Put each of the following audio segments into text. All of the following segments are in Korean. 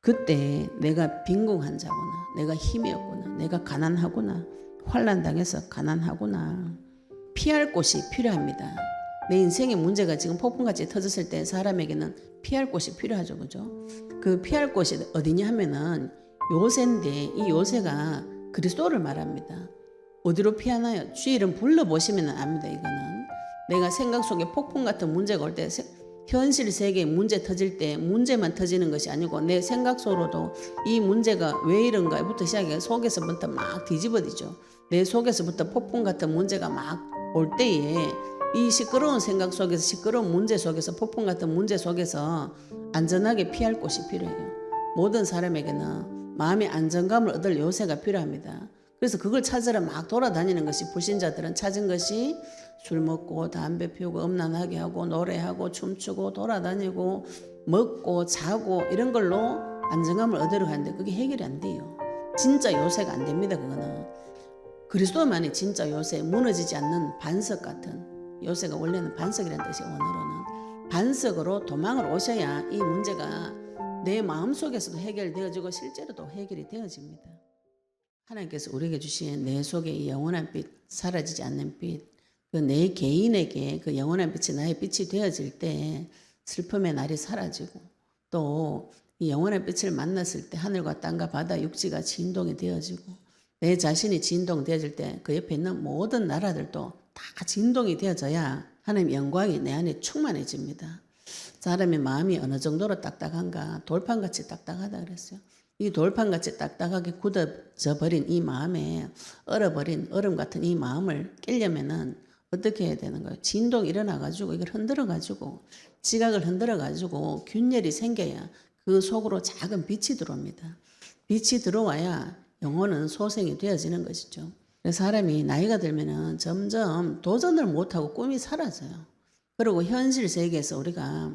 그때 내가 빈궁한 자구나, 내가 힘이 없구나, 내가 가난하구나, 환난당해서 가난하구나, 피할 곳이 필요합니다. 내 인생의 문제가 지금 폭풍같이 터졌을 때 사람에게는 피할 곳이 필요하죠. 그죠? 그 피할 곳이 어디냐 하면은 요새인데, 이 요새가 그리스도를 말합니다. 어디로 피하나요? 주의 이름 불러보시면 압니다. 이거는 내가 생각 속에 폭풍 같은 문제가 올 때, 현실 세계에 문제 터질 때 문제만 터지는 것이 아니고 내 생각 속으로도 이 문제가 왜 이런가부터 시작해 속에서부터 막 뒤집어지죠. 내 속에서부터 폭풍 같은 문제가 막 올 때에 이 시끄러운 생각 속에서, 시끄러운 문제 속에서, 폭풍 같은 문제 속에서 안전하게 피할 곳이 필요해요. 모든 사람에게는 마음의 안정감을 얻을 요새가 필요합니다. 그래서 그걸 찾으러 막 돌아다니는 것이, 불신자들은 찾은 것이 술 먹고 담배 피우고 음란하게 하고 노래하고 춤추고 돌아다니고 먹고 자고 이런 걸로 안정감을 얻으려 하는데 그게 해결이 안 돼요. 진짜 요새가 안 됩니다. 그거는 그리스도만이 진짜 요새, 무너지지 않는 반석 같은 요새가, 원래는 반석이라는 뜻이, 원어로는 반석으로 도망을 오셔야 이 문제가 내 마음속에서도 해결되어지고 실제로도 해결이 되어집니다. 하나님께서 우리에게 주신 내 속에 이 영원한 빛, 사라지지 않는 빛, 그 내 개인에게 그 영원한 빛이 나의 빛이 되어질 때 슬픔의 날이 사라지고, 또 이 영원한 빛을 만났을 때 하늘과 땅과 바다 육지가 진동이 되어지고, 내 자신이 진동되어질 때 그 옆에 있는 모든 나라들도 다 진동이 되어져야 하나님의 영광이 내 안에 충만해집니다. 사람의 마음이 어느 정도로 딱딱한가? 돌판같이 딱딱하다 그랬어요. 이 돌판같이 딱딱하게 굳어져 버린 이 마음에, 얼어버린 얼음 같은 이 마음을 깨려면은 어떻게 해야 되는 거예요? 진동이 일어나가지고 이걸 흔들어가지고, 지각을 흔들어가지고 균열이 생겨야 그 속으로 작은 빛이 들어옵니다. 빛이 들어와야 영혼은 소생이 되어지는 것이죠. 그래서 사람이 나이가 들면은 점점 도전을 못하고 꿈이 사라져요. 그리고 현실 세계에서 우리가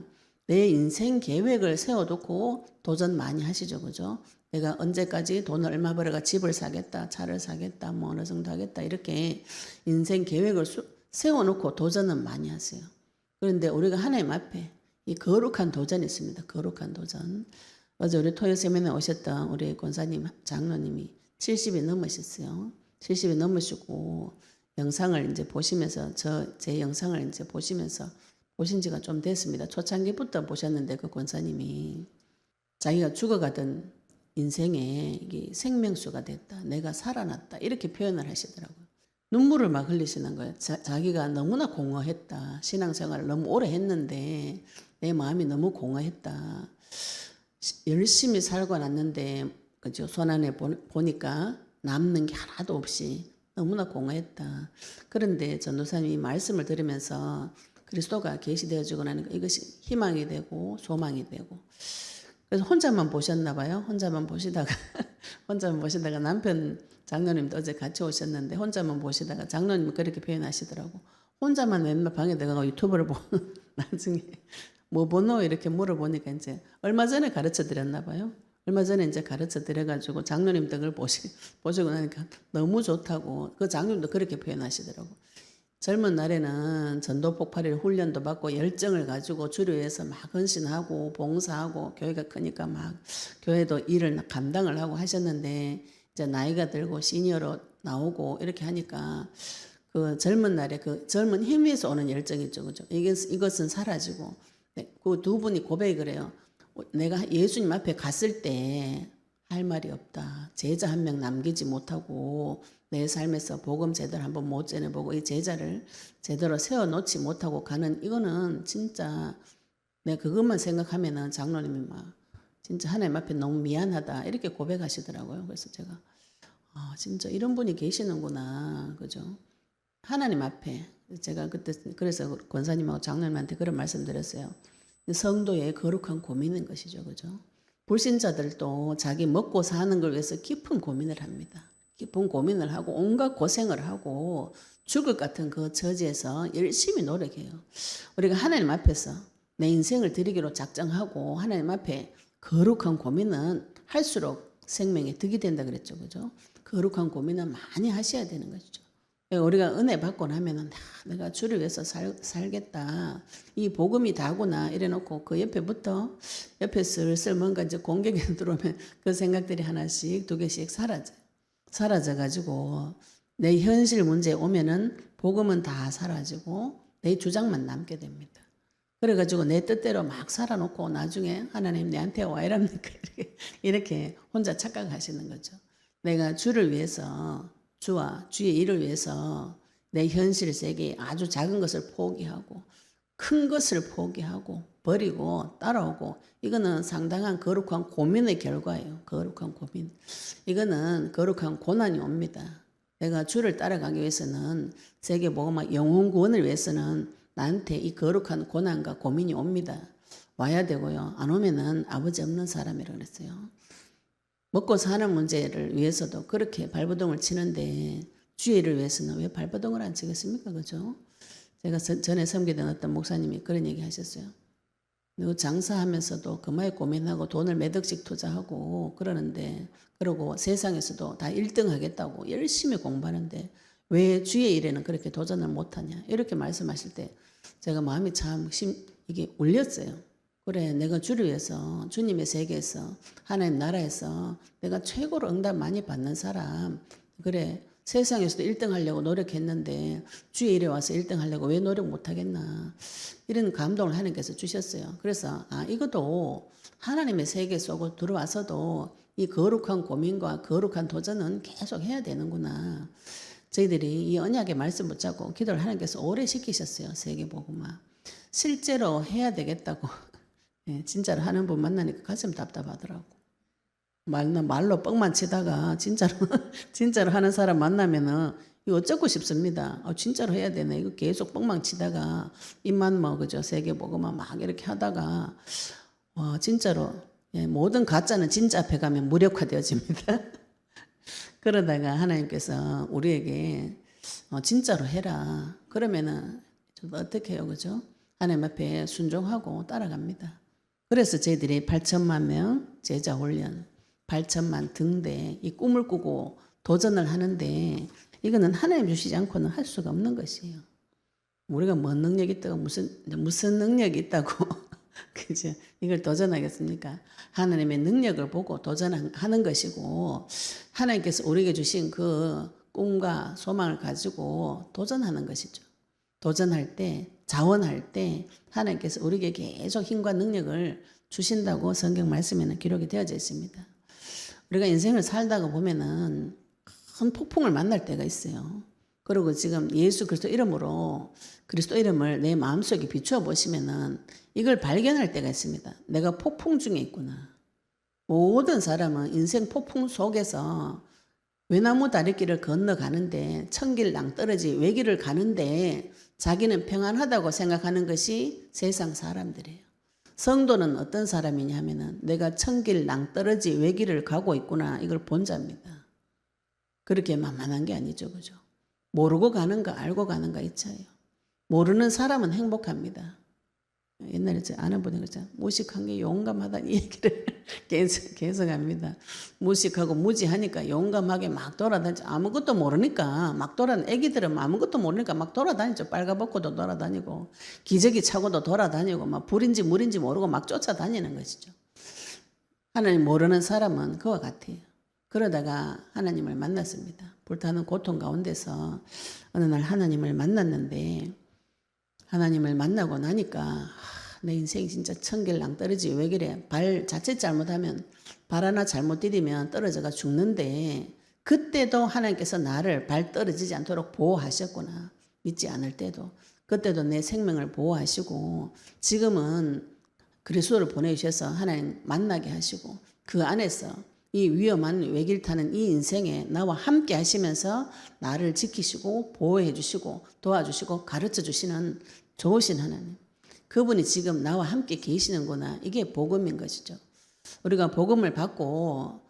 내 인생 계획을 세워놓고 도전 많이 하시죠. 그죠? 내가 언제까지 돈을 얼마 벌어가 집을 사겠다, 차를 사겠다, 뭐 어느 정도 하겠다, 이렇게 인생 계획을 세워놓고 도전은 많이 하세요. 그런데 우리가 하나님 앞에 이 거룩한 도전이 있습니다. 거룩한 도전. 어제 우리 토요 세미나에 오셨던 우리 권사님, 장로님이 70이 넘으셨어요. 70이 넘으시고 영상을 이제 보시면서, 제 영상을 이제 보시면서, 보신 지가 좀 됐습니다. 초창기부터 보셨는데 그 권사님이 자기가 죽어가던 인생에 이게 생명수가 됐다, 내가 살아났다, 이렇게 표현을 하시더라고요. 눈물을 막 흘리시는 거예요. 자기가 너무나 공허했다. 신앙생활을 너무 오래 했는데 내 마음이 너무 공허했다. 열심히 살고 났는데, 그죠? 손안에 보니까 남는 게 하나도 없이 너무나 공허했다. 그런데 전도사님이 말씀을 들으면서 그리스도가 계시되어지고 나니까 이것이 희망이 되고 소망이 되고, 그래서 혼자만 보셨나 봐요. 혼자만 보시다가 남편 장로님도 어제 같이 오셨는데 혼자만 보시다가 장로님은 그렇게 표현하시더라고. 혼자만 맨날 방에 들어가고 유튜브를 보는 나중에 뭐 보노 이렇게 물어보니까 이제 얼마 전에 가르쳐 드렸나 봐요. 얼마 전에 이제 가르쳐 드려가지고 장로님 덕을 보시고 나니까 너무 좋다고, 그 장로님도 그렇게 표현하시더라고. 젊은 날에는 전도 폭발일 훈련도 받고 열정을 가지고 주를 위해서 막 헌신하고 봉사하고, 교회가 크니까 막 교회도 일을 감당을 하고 하셨는데, 이제 나이가 들고 시니어로 나오고 이렇게 하니까 그 젊은 날에 그 젊은 힘에서 오는 열정이죠. 그죠? 이것은 사라지고, 그 두 분이 고백을 해요. 내가 예수님 앞에 갔을 때 할 말이 없다. 제자 한 명 남기지 못하고 내 삶에서 복음 제대로 한번 못 전해보고 이 제자를 제대로 세워놓지 못하고 가는, 이거는 진짜 내가 그것만 생각하면은 장로님이 막 진짜 하나님 앞에 너무 미안하다, 이렇게 고백하시더라고요. 그래서 제가 진짜 이런 분이 계시는구나. 그죠? 하나님 앞에 제가 그때 그래서 권사님하고 장로님한테 그런 말씀 드렸어요. 성도의 거룩한 고민인 것이죠. 그죠? 불신자들도 자기 먹고 사는 걸 위해서 깊은 고민을 합니다. 깊은 고민을 하고 온갖 고생을 하고 죽을 것 같은 그 처지에서 열심히 노력해요. 우리가 하나님 앞에서 내 인생을 드리기로 작정하고 하나님 앞에 거룩한 고민은 할수록 생명에 득이 된다 그랬죠. 그죠? 거룩한 고민은 많이 하셔야 되는 것이죠. 우리가 은혜 받고 나면은 내가 주를 위해서 살겠다. 이 복음이 다구나 이래놓고 그 옆에 슬슬 뭔가 이제 공격이 들어오면 그 생각들이 하나씩 두 개씩 사라져가지고 내 현실 문제에 오면은 복음은 다 사라지고 내 주장만 남게 됩니다. 그래가지고 내 뜻대로 막 살아놓고 나중에 하나님 내한테 와 이랍니까? 이렇게 혼자 착각하시는 거죠. 내가 주를 위해서 주와 주의 일을 위해서 내 현실 세계에 아주 작은 것을 포기하고 큰 것을 포기하고 버리고 따라오고 이거는 상당한 거룩한 고민의 결과예요. 거룩한 고민. 이거는 거룩한 고난이 옵니다. 내가 주를 따라가기 위해서는 세계복음화 영혼 구원을 위해서는 나한테 이 거룩한 고난과 고민이 옵니다. 와야 되고요. 안 오면은 아버지 없는 사람이라고 그랬어요. 먹고 사는 문제를 위해서도 그렇게 발버둥을 치는데 주의 일을 위해서는 왜 발버둥을 안 치겠습니까? 그죠? 제가 전에 섬기던 어떤 목사님이 그런 얘기 하셨어요. 너 장사하면서도 그마에 고민하고 돈을 몇 억씩 투자하고 그러는데 그러고 세상에서도 다 1등 하겠다고 열심히 공부하는데 왜 주의 일에는 그렇게 도전을 못하냐 이렇게 말씀하실 때 제가 마음이 참 이게 울렸어요. 그래 내가 주를 위해서 주님의 세계에서 하나님 나라에서 내가 최고로 응답 많이 받는 사람 그래 세상에서도 1등 하려고 노력했는데 주의 일에 와서 1등 하려고 왜 노력 못하겠나 이런 감동을 하나님께서 주셨어요. 그래서 이것도 하나님의 세계 속으로 들어와서도 이 거룩한 고민과 거룩한 도전은 계속 해야 되는구나. 저희들이 이 언약의 말씀 붙잡고 기도를 하나님께서 오래 시키셨어요. 세계복음화. 실제로 해야 되겠다고 네, 진짜로 하는 분 만나니까 가슴 답답하더라고. 말로 뻥만 치다가 진짜로 하는 사람 만나면은 이거 어쩌고 싶습니다. 진짜로 해야 되네. 이거 계속 뻥만 치다가 입만 그죠 세계복음화 막 이렇게 하다가 진짜로 모든 가짜는 진짜 앞에 가면 무력화되어집니다. 그러다가 하나님께서 우리에게 진짜로 해라. 그러면은 저도 어떻게 해요, 그죠? 하나님 앞에 순종하고 따라갑니다. 그래서 저희들이 8천만 명 제자 훈련, 8천만 등대 이 꿈을 꾸고 도전을 하는데 이거는 하나님 주시지 않고는 할 수가 없는 것이에요. 우리가 뭔 능력이 있다고 무슨 능력이 있다고 그죠? 이걸 도전하겠습니까? 하나님의 능력을 보고 도전하는 것이고 하나님께서 우리에게 주신 그 꿈과 소망을 가지고 도전하는 것이죠. 도전할 때, 자원할 때 하나님께서 우리에게 계속 힘과 능력을 주신다고 성경 말씀에는 기록이 되어져 있습니다. 우리가 인생을 살다가 보면은 큰 폭풍을 만날 때가 있어요. 그리고 지금 예수 그리스도 이름으로 그리스도 이름을 내 마음속에 비추어 보시면은 이걸 발견할 때가 있습니다. 내가 폭풍 중에 있구나. 모든 사람은 인생 폭풍 속에서 외나무 다리길을 건너가는데 천길 낭떠러지 외길을 가는데 자기는 평안하다고 생각하는 것이 세상 사람들이에요. 성도는 어떤 사람이냐 하면은 내가 천길 낭떠러지 외길을 가고 있구나 이걸 본 자입니다. 그렇게 만만한 게 아니죠. 그죠? 모르고 가는가 알고 가는가 이 차예요. 모르는 사람은 행복합니다. 옛날에 제 아는 분이 그랬잖아요. 무식한 게 용감하다는 얘기를 계속 합니다. 무식하고 무지하니까 용감하게 막 돌아다니죠. 아무것도 모르니까 막 애기들은 아무것도 모르니까 막 돌아다니죠. 빨가벗고도 돌아다니고 기저귀 차고도 돌아다니고 막 불인지 물인지 모르고 막 쫓아다니는 것이죠. 하나님 모르는 사람은 그와 같아요. 그러다가 하나님을 만났습니다. 불타는 고통 가운데서 어느 날 하나님을 만났는데 하나님을 만나고 나니까 내 인생이 진짜 천길 낭떠러지 왜 그래? 발 자칫 잘못하면 발 하나 잘못 디디면 떨어져가 죽는데 그때도 하나님께서 나를 발 떨어지지 않도록 보호하셨구나. 믿지 않을 때도 그때도 내 생명을 보호하시고 지금은 그리스도를 보내주셔서 하나님 만나게 하시고 그 안에서 이 위험한 외길 타는 이 인생에 나와 함께 하시면서 나를 지키시고 보호해 주시고 도와주시고 가르쳐 주시는 좋으신 하나님. 그분이 지금 나와 함께 계시는구나. 이게 복음인 것이죠. 우리가 복음을 받고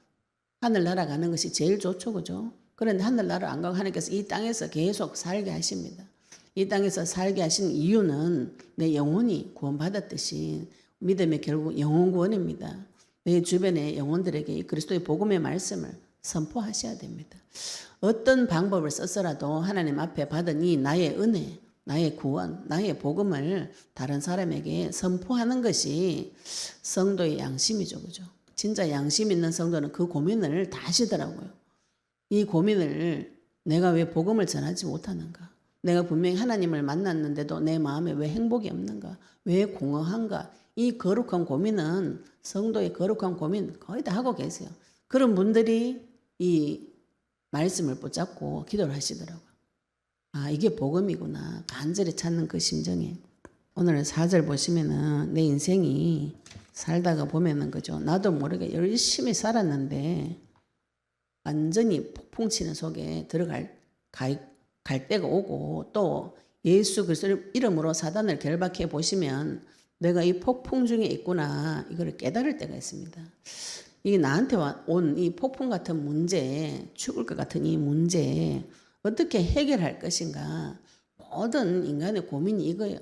하늘나라 가는 것이 제일 좋죠. 그죠? 그런데 하늘나라 안 가고 하나님께서 이 땅에서 계속 살게 하십니다. 이 땅에서 살게 하신 이유는 내 영혼이 구원받았듯이 믿음의 결국 영혼 구원입니다. 내 주변의 영혼들에게 이 그리스도의 복음의 말씀을 선포하셔야 됩니다. 어떤 방법을 써서라도 하나님 앞에 받은 이 나의 은혜, 나의 구원, 나의 복음을 다른 사람에게 선포하는 것이 성도의 양심이죠. 그죠? 진짜 양심 있는 성도는 그 고민을 다 하시더라고요. 이 고민을 내가 왜 복음을 전하지 못하는가? 내가 분명히 하나님을 만났는데도 내 마음에 왜 행복이 없는가? 왜 공허한가? 이 거룩한 고민은 성도의 거룩한 고민 거의 다 하고 계세요. 그런 분들이 이 말씀을 붙잡고 기도를 하시더라고요. 아, 이게 복음이구나. 간절히 찾는 그 심정에. 오늘 4절 보시면은 내 인생이 살다가 보면은 그죠. 나도 모르게 열심히 살았는데 완전히 폭풍 치는 속에 갈 때가 오고 또 예수 그리스도 이름으로 사단을 결박해 보시면 내가 이 폭풍 중에 있구나. 이걸 깨달을 때가 있습니다. 이게 나한테 온 이 폭풍 같은 문제, 죽을 것 같은 이 문제 어떻게 해결할 것인가. 모든 인간의 고민이 이거예요.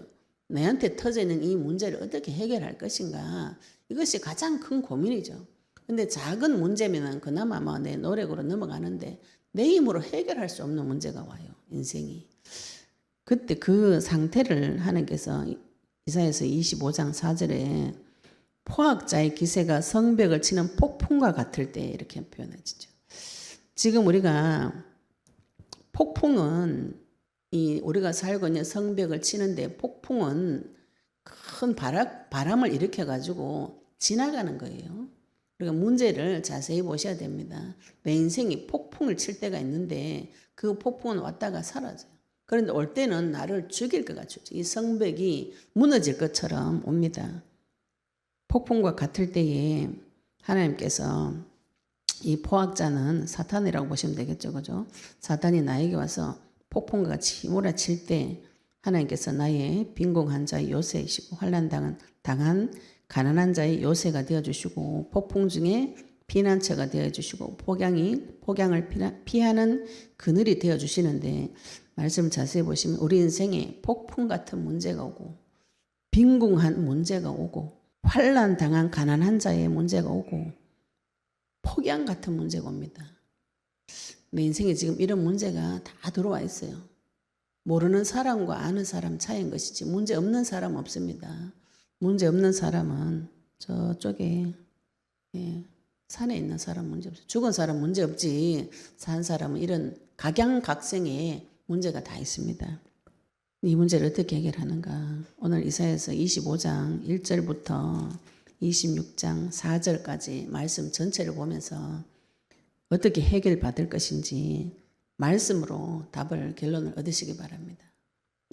내한테 터져 있는 이 문제를 어떻게 해결할 것인가. 이것이 가장 큰 고민이죠. 근데 작은 문제면은 그나마 뭐 내 노력으로 넘어가는데 내 힘으로 해결할 수 없는 문제가 와요. 인생이. 그때 그 상태를 하나님께서 이사야서 25장 4절에 포악자의 기세가 성벽을 치는 폭풍과 같을 때 이렇게 표현하시죠. 지금 우리가 폭풍은 우리가 살고 있는 성벽을 치는데 폭풍은 큰 바람을 일으켜 가지고 지나가는 거예요. 그러니까 문제를 자세히 보셔야 됩니다. 내 인생이 폭풍을 칠 때가 있는데 그 폭풍은 왔다가 사라져요. 그런데 올 때는 나를 죽일 것 같죠. 이 성벽이 무너질 것처럼 옵니다. 폭풍과 같을 때에 하나님께서 이 포악자는 사탄이라고 보시면 되겠죠. 그죠? 사탄이 나에게 와서 폭풍과 같이 몰아칠 때 하나님께서 나의 빈궁한 자의 요새이시고 환난 당한 가난한 자의 요새가 되어주시고 폭풍 중에 피난처가 되어주시고 폭양을 피하는 그늘이 되어주시는데 말씀 자세히 보시면 우리 인생에 폭풍 같은 문제가 오고 빈궁한 문제가 오고 환난 당한 가난한 자의 문제가 오고 폭양 같은 문제가 옵니다. 내 인생에 지금 이런 문제가 다 들어와 있어요. 모르는 사람과 아는 사람 차이인 것이지 문제 없는 사람 없습니다. 문제 없는 사람은 저쪽에 산에 있는 사람 문제 없어요. 죽은 사람 문제 없지 산 사람은 이런 각양각색의 문제가 다 있습니다. 이 문제를 어떻게 해결하는가? 오늘 이사야서 25장 1절부터 26장 4절까지 말씀 전체를 보면서 어떻게 해결받을 것인지 말씀으로 결론을 얻으시기 바랍니다.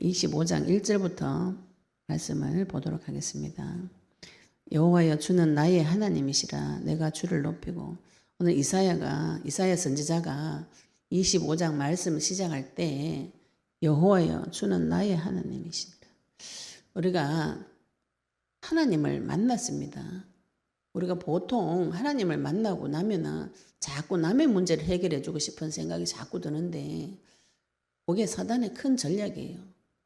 25장 1절부터 말씀을 보도록 하겠습니다. 여호와여 주는 나의 하나님이시라 내가 주를 높이고 오늘 이사야 선지자가 25장 말씀을 시작할 때 여호와여 주는 나의 하나님이시니라. 우리가 하나님을 만났습니다. 우리가 보통 하나님을 만나고 나면은 자꾸 남의 문제를 해결해 주고 싶은 생각이 자꾸 드는데 그게 사단의 큰 전략이에요.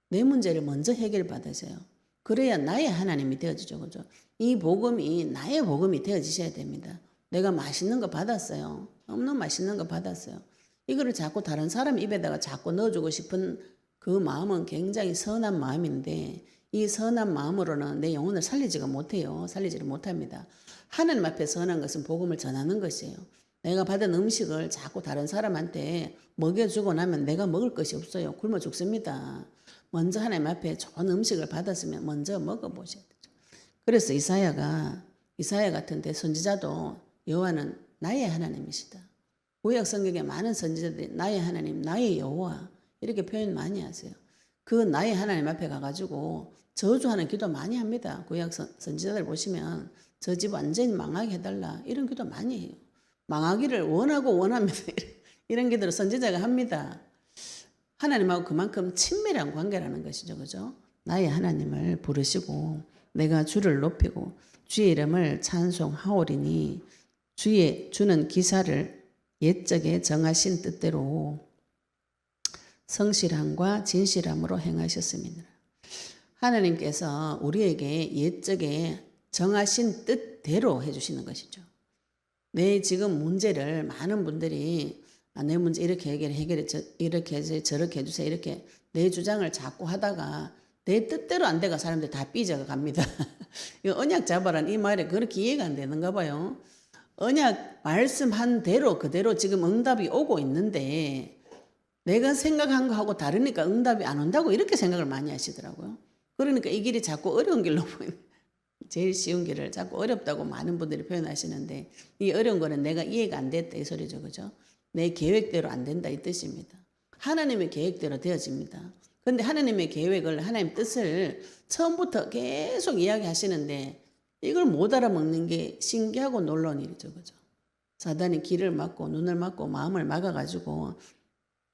내 문제를 먼저 해결받으세요. 그래야 나의 하나님이 되어지죠. 그죠? 이 복음이 나의 복음이 되어지셔야 됩니다. 내가 맛있는 거 받았어요. 너무너무 맛있는 거 받았어요. 이거를 자꾸 다른 사람 입에다가 자꾸 넣어주고 싶은 그 마음은 굉장히 선한 마음인데 이 선한 마음으로는 내 영혼을 살리지가 못해요. 살리지를 못합니다. 하나님 앞에 선한 것은 복음을 전하는 것이에요. 내가 받은 음식을 자꾸 다른 사람한테 먹여주고 나면 내가 먹을 것이 없어요. 굶어 죽습니다. 먼저 하나님 앞에 좋은 음식을 받았으면 먼저 먹어보셔야 되죠. 그래서 이사야 같은 데 선지자도 여호와는 나의 하나님이시다. 구약 성경에 많은 선지자들이 나의 하나님, 나의 여호와 이렇게 표현 많이 하세요. 그 나의 하나님 앞에 가가지고 저주하는 기도 많이 합니다. 구약 선지자들 보시면 저 집 완전히 망하게 해달라 이런 기도 많이 해요. 망하기를 원하고 원합니다. 이런 기도를 선지자가 합니다. 하나님하고 그만큼 친밀한 관계라는 것이죠. 그죠? 나의 하나님을 부르시고 내가 주를 높이고 주의 이름을 찬송하오리니 주는 기사를 옛적에 정하신 뜻대로 성실함과 진실함으로 행하셨습니다. 하나님께서 우리에게 옛적에 정하신 뜻대로 해주시는 것이죠. 내 지금 문제를 많은 분들이 내 문제 이렇게 해결해 이렇게 해서 저렇게 해주세요. 이렇게 내 주장을 자꾸 하다가 내 뜻대로 안 돼가 사람들이 다 삐져가 갑니다. 이 언약 잡아라는 이 말에 그렇게 이해가 안 되는가 봐요. 언약 말씀한 대로 그대로 지금 응답이 오고 있는데 내가 생각한 거하고 다르니까 응답이 안 온다고 이렇게 생각을 많이 하시더라고요. 그러니까 이 길이 자꾸 어려운 길로 보이는 제일 쉬운 길을 자꾸 어렵다고 많은 분들이 표현하시는데 이 어려운 거는 내가 이해가 안 됐다 이 소리죠. 그죠? 내 계획대로 안 된다 이 뜻입니다. 하나님의 계획대로 되어집니다. 그런데 하나님의 계획을 하나님 뜻을 처음부터 계속 이야기하시는데 이걸 못 알아먹는 게 신기하고 놀라운 일이죠. 그죠? 사단이 길을 막고 눈을 막고 마음을 막아가지고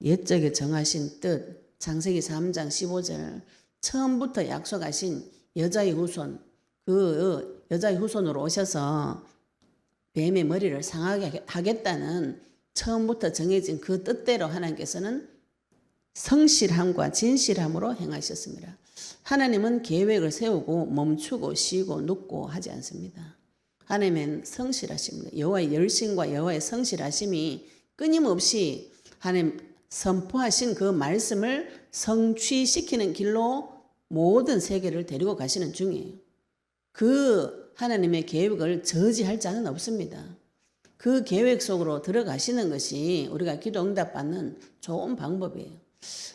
옛적에 정하신 뜻 창세기 3장 15절 처음부터 약속하신 여자의 후손 그 여자의 후손으로 오셔서 뱀의 머리를 상하게 하겠다는 처음부터 정해진 그 뜻대로 하나님께서는 성실함과 진실함으로 행하셨습니다. 하나님은 계획을 세우고 멈추고 쉬고 눕고 하지 않습니다. 하나님은 성실하십니다. 여호와의 열심과 여호와의 성실하심이 끊임없이 하나님 선포하신 그 말씀을 성취시키는 길로 모든 세계를 데리고 가시는 중이에요. 그 하나님의 계획을 저지할 자는 없습니다. 그 계획 속으로 들어가시는 것이 우리가 기도 응답받는 좋은 방법이에요.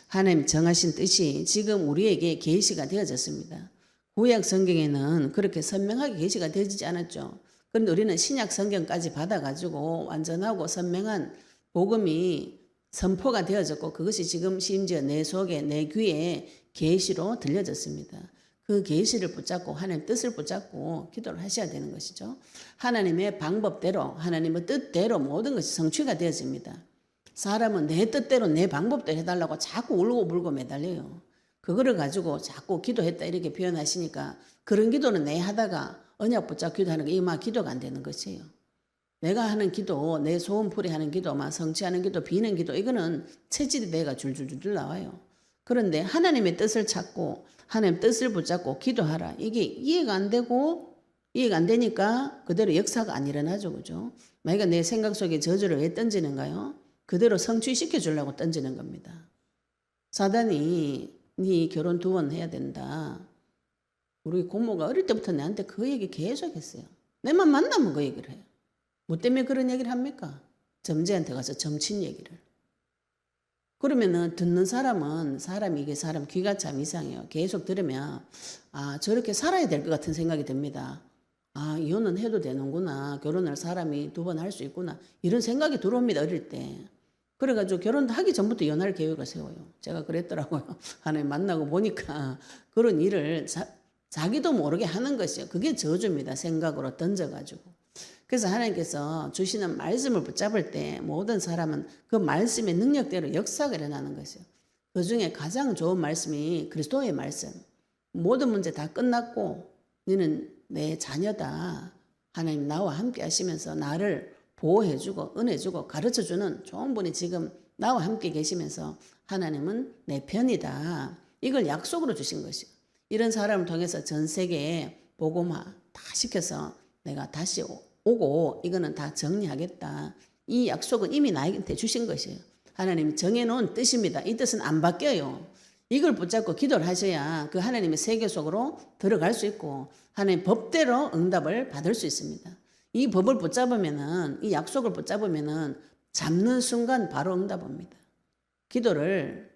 하나님 정하신 뜻이 지금 우리에게 계시가 되어졌습니다. 구약 성경에는 그렇게 선명하게 계시가 되어지지 않았죠. 그런데 우리는 신약 성경까지 받아가지고 완전하고 선명한 복음이 선포가 되어졌고 그것이 지금 심지어 내 속에 내 귀에 계시로 들려졌습니다. 그 계시를 붙잡고 하나님 뜻을 붙잡고 기도를 하셔야 되는 것이죠. 하나님의 방법대로 하나님의 뜻대로 모든 것이 성취가 되어집니다. 사람은 내 뜻대로 내 방법대로 해달라고 자꾸 울고 불고 매달려요. 그거를 가지고 자꾸 기도했다 이렇게 표현하시니까 그런 기도는 내 하다가 언약 붙잡고 기도하는 게 이마 기도가 안 되는 것이에요. 내가 하는 기도, 내 소원풀이 하는 기도만 성취하는 기도, 비는 기도 이거는 체질이 내가 줄줄줄 나와요. 그런데 하나님의 뜻을 찾고 하나님 뜻을 붙잡고 기도하라. 이게 이해가 안 되고 이해가 안 되니까 그대로 역사가 안 일어나죠. 그죠? 만약에 내 생각 속에 저주를 왜 던지는가요? 그대로 성취시켜 주려고 던지는 겁니다. 사단이 네 결혼 2번 해야 된다. 우리 고모가 어릴 때부터 나한테 그 얘기 계속 했어요. 내만 만나면 그 얘기를 해요. 뭐 때문에 그런 얘기를 합니까? 점쟁이한테 가서 점친 얘기를. 그러면은 듣는 사람은 이게 사람 귀가 참 이상해요. 계속 들으면 저렇게 살아야 될 것 같은 생각이 듭니다. 이혼은 해도 되는구나. 결혼을 사람이 2번 할 수 있구나. 이런 생각이 들어옵니다. 어릴 때. 그래가지고 결혼도 하기 전부터 이혼할 계획을 세워요. 제가 그랬더라고요. 하나님 만나고 보니까 그런 일을 자기도 모르게 하는 것이요. 그게 저주입니다. 생각으로 던져가지고. 그래서 하나님께서 주시는 말씀을 붙잡을 때 모든 사람은 그 말씀의 능력대로 역사가 일어나는 것이요. 그 중에 가장 좋은 말씀이 그리스도의 말씀. 모든 문제 다 끝났고 너는 내 자녀다. 하나님 나와 함께 하시면서 나를 보호해주고 은혜주고 가르쳐주는 좋은 분이 지금 나와 함께 계시면서 하나님은 내 편이다. 이걸 약속으로 주신 것이요. 이런 사람을 통해서 전 세계에 복음화 다 시켜서 내가 다시 오고 이거는 다 정리하겠다. 이 약속은 이미 나에게 주신 것이에요. 하나님이 정해놓은 뜻입니다. 이 뜻은 안 바뀌어요. 이걸 붙잡고 기도를 하셔야 그 하나님의 세계 속으로 들어갈 수 있고 하나님 법대로 응답을 받을 수 있습니다. 이 법을 붙잡으면은 이 약속을 붙잡으면은 잡는 순간 바로 응답합니다. 기도를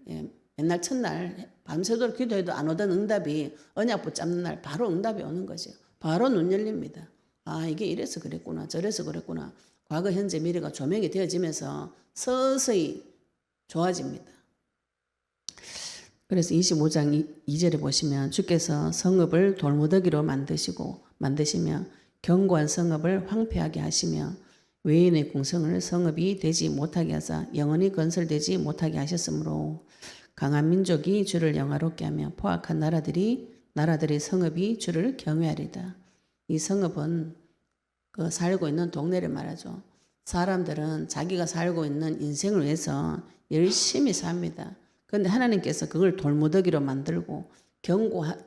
맨날 첫날 밤새도록 기도해도 안 오던 응답이 언약 붙잡는 날 바로 응답이 오는 거죠. 바로 눈 열립니다. 이게 이래서 그랬구나 저래서 그랬구나. 과거 현재 미래가 조명이 되어지면서 서서히 좋아집니다. 그래서 25장 2절에 보시면 주께서 성읍을 돌무더기로 만드시며 견고한 성읍을 황폐하게 하시며 외인의 궁성을 성읍이 되지 못하게 하사 영원히 건설되지 못하게 하셨으므로 강한 민족이 주를 영화롭게 하며 포악한 나라들의 성읍이 주를 경외하리다. 이 성읍은 그 살고 있는 동네를 말하죠. 사람들은 자기가 살고 있는 인생을 위해서 열심히 삽니다. 그런데 하나님께서 그걸 돌무더기로 만들고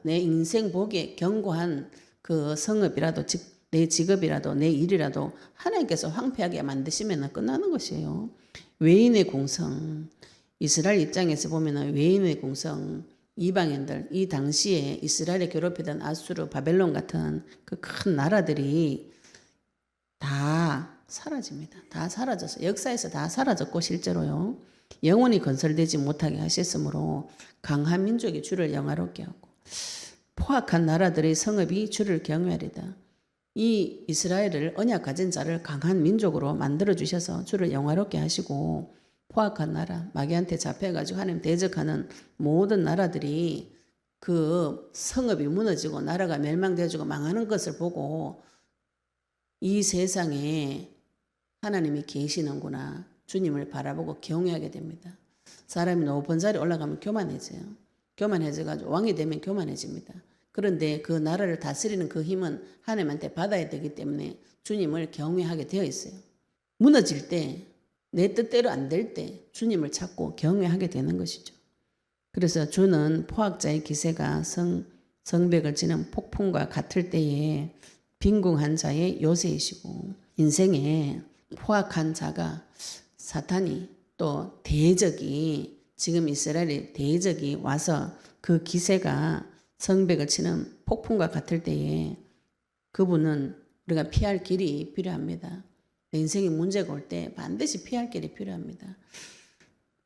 내 인생 보기에 견고한 그 성읍이라도 즉 내 직업이라도 내 일이라도 하나님께서 황폐하게 만드시면 끝나는 것이에요. 외인의 공성, 이스라엘 입장에서 보면 외인의 공성, 이방인들, 이 당시에 이스라엘에 괴롭히던 아수르, 바벨론 같은 그 큰 나라들이 다 사라집니다. 다 사라져서 역사에서 다 사라졌고 실제로요. 영원히 건설되지 못하게 하셨으므로 강한 민족이 주를 영화롭게 하고 포악한 나라들의 성읍이 주를 경외하리다. 이 이스라엘을 언약 가진 자를 강한 민족으로 만들어 주셔서 주를 영화롭게 하시고 포악한 나라 마귀한테 잡혀가지고 하나님 대적하는 모든 나라들이 그 성읍이 무너지고 나라가 멸망되어지고 망하는 것을 보고 이 세상에 하나님이 계시는구나 주님을 바라보고 경외하게 됩니다. 사람이 높은 자리에 올라가면 교만해져요. 교만해져가지고 왕이 되면 교만해집니다. 그런데 그 나라를 다스리는 그 힘은 하나님한테 받아야 되기 때문에 주님을 경외하게 되어 있어요. 무너질 때, 내 뜻대로 안 될 때 주님을 찾고 경외하게 되는 것이죠. 그래서 주는 포악자의 기세가 성벽을 치는 폭풍과 같을 때에 빈궁한 자의 요새이시고 인생에 포악한 자가 사탄이 또 대적이 지금 이스라엘의 대적이 와서 그 기세가 성벽을 치는 폭풍과 같을 때에 그분은 우리가 피할 길이 필요합니다. 인생에 문제가 올 때 반드시 피할 길이 필요합니다.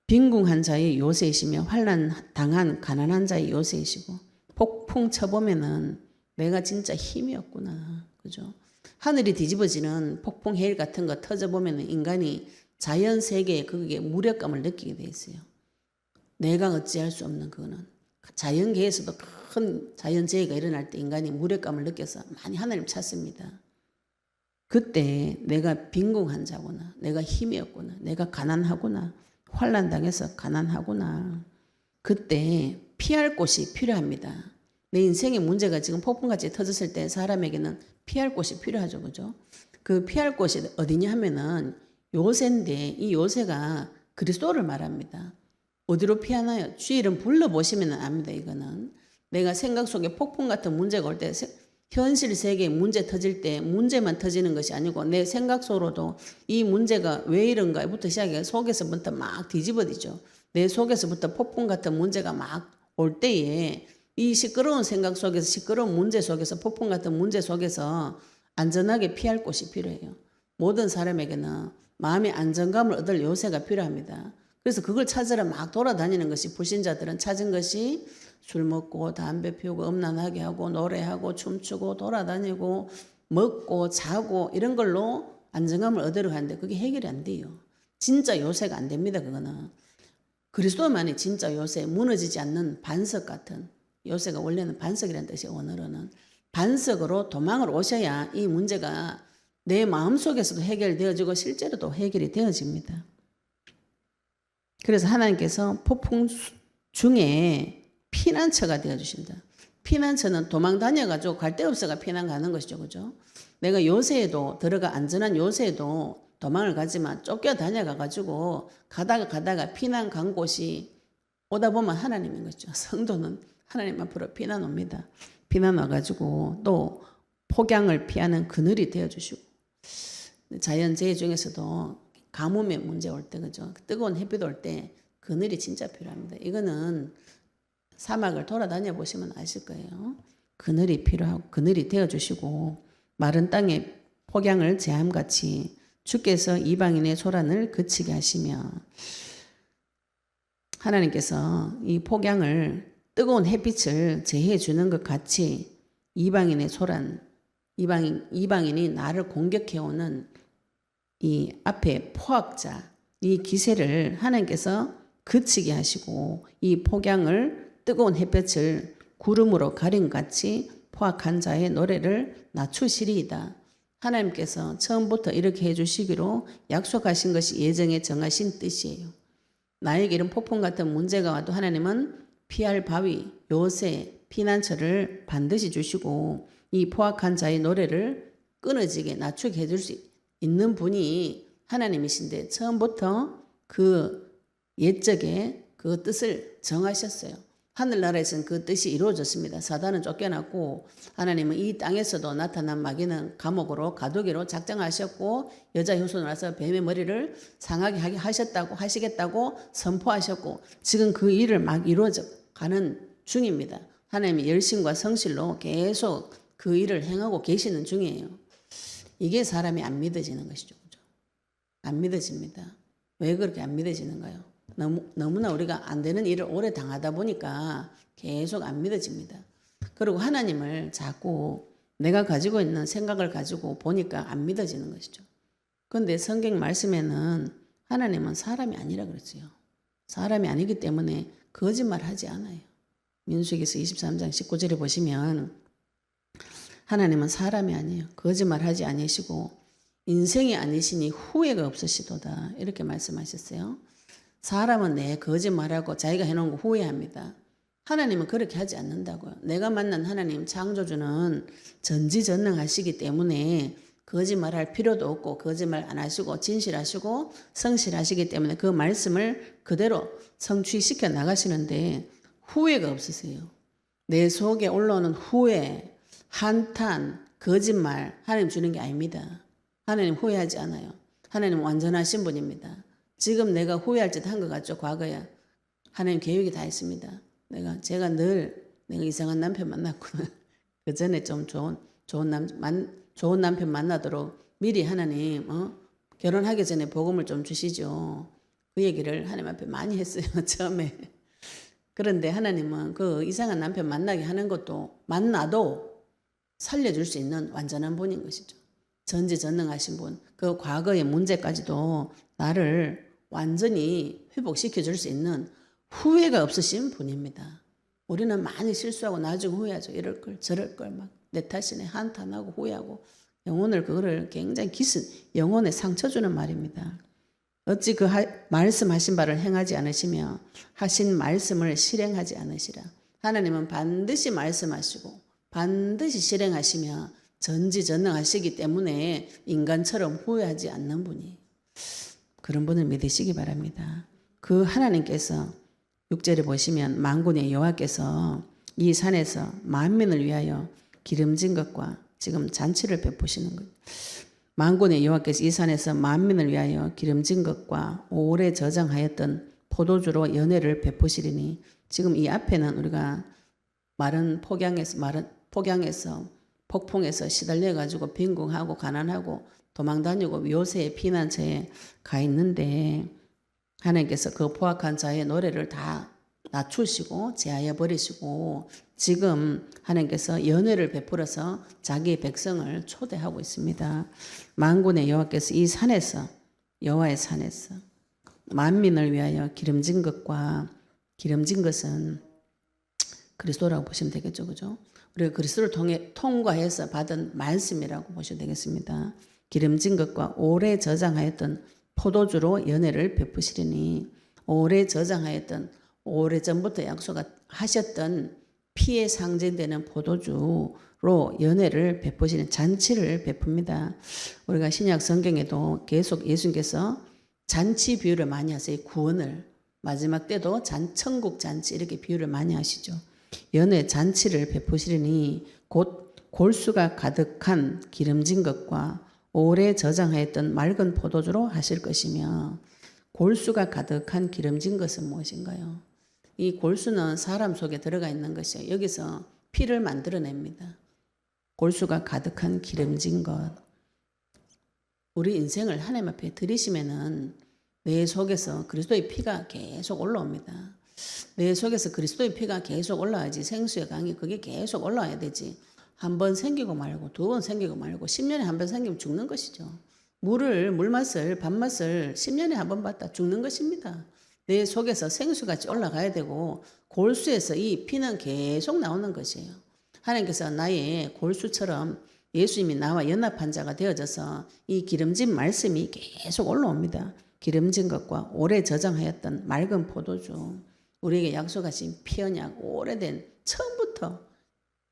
빈궁한 자의 요새이시며 환난 당한 가난한 자의 요새이시고 폭풍 쳐보면은 내가 진짜 힘이 없구나. 그죠? 하늘이 뒤집어지는 폭풍 해일 같은 거 터져보면은 인간이 자연 세계에 그게 무력감을 느끼게 돼 있어요. 내가 어찌할 수 없는 그거는 자연계에서도 큰 자연재해가 일어날 때 인간이 무력감을 느껴서 많이 하나님 찾습니다. 그때 내가 빈궁한 자구나, 내가 힘이 없구나, 내가 가난하구나, 환난당해서 가난하구나. 그때 피할 곳이 필요합니다. 내 인생의 문제가 지금 폭풍같이 터졌을 때 사람에게는 피할 곳이 필요하죠. 그죠? 그 피할 곳이 어디냐 하면은 요새인데 이 요새가 그리스도를 말합니다. 어디로 피하나요? 주의 이름 불러보시면 압니다. 이거는 내가 생각 속에 폭풍 같은 문제가 올 때 현실 세계에 문제 터질 때 문제만 터지는 것이 아니고 내 생각 속으로도 이 문제가 왜 이런가부터 시작해 속에서부터 막 뒤집어지죠. 내 속에서부터 폭풍 같은 문제가 막 올 때에 이 시끄러운 생각 속에서 시끄러운 문제 속에서 폭풍 같은 문제 속에서 안전하게 피할 곳이 필요해요. 모든 사람에게는 마음의 안정감을 얻을 요새가 필요합니다. 그래서 그걸 찾으러 막 돌아다니는 것이 불신자들은 찾은 것이 술 먹고 담배 피우고 음란하게 하고 노래하고 춤추고 돌아다니고 먹고 자고 이런 걸로 안정감을 얻으려 하는데 그게 해결이 안 돼요. 진짜 요새가 안 됩니다. 그거는 그리스도만이 진짜 요새 무너지지 않는 반석 같은 요새가 원래는 반석이라는 뜻이에요. 원어로는 반석으로 도망을 오셔야 이 문제가 내 마음속에서도 해결되어지고 실제로도 해결이 되어집니다. 그래서 하나님께서 폭풍 중에 피난처가 되어주신다. 피난처는 도망 다녀가지고 갈 데 없어가 피난 가는 것이죠. 그죠? 내가 요새에도 들어가 안전한 요새에도 도망을 가지만 쫓겨 다녀가가지고 가다가 피난 간 곳이 오다 보면 하나님인 거죠. 성도는 하나님 앞으로 피난 옵니다. 피난 와가지고 또 폭양을 피하는 그늘이 되어주시고 자연재해 중에서도 가뭄의 문제 올 때 그죠? 뜨거운 햇빛 올 때 그늘이 진짜 필요합니다. 이거는 사막을 돌아다녀 보시면 아실 거예요. 그늘이 필요하고 그늘이 되어주시고 마른 땅에 폭양을 제함같이 주께서 이방인의 소란을 그치게 하시며 하나님께서 이 폭양을 뜨거운 햇빛을 제해 주는 것 같이 이방인의 소란 이방인이 나를 공격해오는 이 앞에 포악자 이 기세를 하나님께서 그치게 하시고 이 폭양을 뜨거운 햇볕을 구름으로 가린 같이 포악한 자의 노래를 낮추시리이다. 하나님께서 처음부터 이렇게 해주시기로 약속하신 것이 예정에 정하신 뜻이에요. 나에게 이런 폭풍 같은 문제가 와도 하나님은 피할 바위, 요새, 피난처를 반드시 주시고 이 포악한 자의 노래를 끊어지게 낮추게 해줄 수 있는 분이 하나님이신데 처음부터 그 옛적에 그 뜻을 정하셨어요. 하늘나라에서는 그 뜻이 이루어졌습니다. 사단은 쫓겨났고 하나님은 이 땅에서도 나타난 마귀는 감옥으로 가두기로 작정하셨고 여자 후손을 와서 뱀의 머리를 상하게 하게 하시겠다고 선포하셨고 지금 그 일을 막 이루어져 가는 중입니다. 하나님의 열심과 성실로 계속 그 일을 행하고 계시는 중이에요. 이게 사람이 안 믿어지는 것이죠. 그죠? 안 믿어집니다. 왜 그렇게 안 믿어지는가요? 너무나 우리가 안 되는 일을 오래 당하다 보니까 계속 안 믿어집니다. 그리고 하나님을 자꾸 내가 가지고 있는 생각을 가지고 보니까 안 믿어지는 것이죠. 그런데 성경 말씀에는 하나님은 사람이 아니라 그랬어요. 사람이 아니기 때문에 거짓말하지 않아요. 민수기서 23장 19절에 보시면 하나님은 사람이 아니에요. 거짓말하지 아니시고 인생이 아니시니 후회가 없으시도다. 이렇게 말씀하셨어요. 사람은 내 거짓말하고 자기가 해놓은 거 후회합니다. 하나님은 그렇게 하지 않는다고요. 내가 만난 하나님 창조주는 전지전능하시기 때문에 거짓말할 필요도 없고 거짓말 안 하시고 진실하시고 성실하시기 때문에 그 말씀을 그대로 성취시켜 나가시는데 후회가 없으세요. 내 속에 올라오는 후회, 한탄, 거짓말 하나님 주는 게 아닙니다. 하나님 후회하지 않아요. 하나님 완전하신 분입니다. 지금 내가 후회할 짓 한 것 같죠? 과거에. 하나님 계획이 다 있습니다. 제가 늘 내가 이상한 남편 만났구나. 그 전에 좀 좋은 남편 만나도록 미리 하나님 결혼하기 전에 복음을 좀 주시죠. 그 얘기를 하나님 앞에 많이 했어요. 처음에. 그런데 하나님은 그 이상한 남편 만나게 하는 것도 만나도 살려줄 수 있는 완전한 분인 것이죠. 전지전능하신 분. 그 과거의 문제까지도 나를 완전히 회복시켜 줄 수 있는 후회가 없으신 분입니다. 우리는 많이 실수하고 나중에 후회하죠. 이럴 걸 저럴 걸 막 내 탓이네 한탄하고 후회하고 영혼을 그거를 굉장히 영혼에 상처 주는 말입니다. 어찌 그 말씀하신 바를 행하지 않으시며 하신 말씀을 실행하지 않으시라. 하나님은 반드시 말씀하시고 반드시 실행하시며 전지전능하시기 때문에 인간처럼 후회하지 않는 분이 그런 분을 믿으시기 바랍니다. 그 하나님께서 6절에 보시면 만군의 여호와께서 이 산에서 만민을 위하여 기름진 것과 지금 잔치를 베푸시는 거예요. 만군의 여호와께서 이 산에서 만민을 위하여 기름진 것과 오래 저장하였던 포도주로 연회를 베푸시리니 지금 이 앞에는 우리가 마른 폭양에서 폭풍에서 시달려 가지고 빈궁하고 가난하고 도망다니고 요새의 피난처에 가 있는데 하나님께서 그 포악한 자의 노래를 다 낮추시고 제하여 버리시고 지금 하나님께서 연회를 베풀어서 자기의 백성을 초대하고 있습니다. 만군의 여호와께서 이 산에서 여호와의 산에서 만민을 위하여 기름진 것과 기름진 것은 그리스도라고 보시면 되겠죠. 그죠? 우리가 그리스도를 통해 통과해서 받은 말씀이라고 보셔도 되겠습니다. 기름진 것과 오래 저장하였던 포도주로 연회를 베푸시리니 오래 저장하였던 오래전부터 약속하셨던 피의 상징되는 포도주로 연회를 베푸시는 잔치를 베풉니다. 우리가 신약 성경에도 계속 예수님께서 잔치 비유를 많이 하세요. 구원을 마지막 때도 천국 잔치 이렇게 비유를 많이 하시죠. 연회 잔치를 베푸시리니 곧 골수가 가득한 기름진 것과 오래 저장하였던 맑은 포도주로 하실 것이며 골수가 가득한 기름진 것은 무엇인가요? 이 골수는 사람 속에 들어가 있는 것이에요. 여기서 피를 만들어냅니다. 골수가 가득한 기름진 것. 우리 인생을 하나님 앞에 드리시면은 내 속에서 그리스도의 피가 계속 올라옵니다. 내 속에서 그리스도의 피가 계속 올라와야지 생수의 강이 그게 계속 올라와야 되지. 한 번 생기고 말고 두 번 생기고 말고 10년에 한 번 생기면 죽는 것이죠. 물맛을 밥맛을 10년에 한 번 봤다 죽는 것입니다. 내 속에서 생수같이 올라가야 되고 골수에서 이 피는 계속 나오는 것이에요. 하나님께서 나의 골수처럼 예수님이 나와 연합한 자가 되어져서 이 기름진 말씀이 계속 올라옵니다. 기름진 것과 오래 저장하였던 맑은 포도주 우리에게 약속하신 피 언약 오래된 처음부터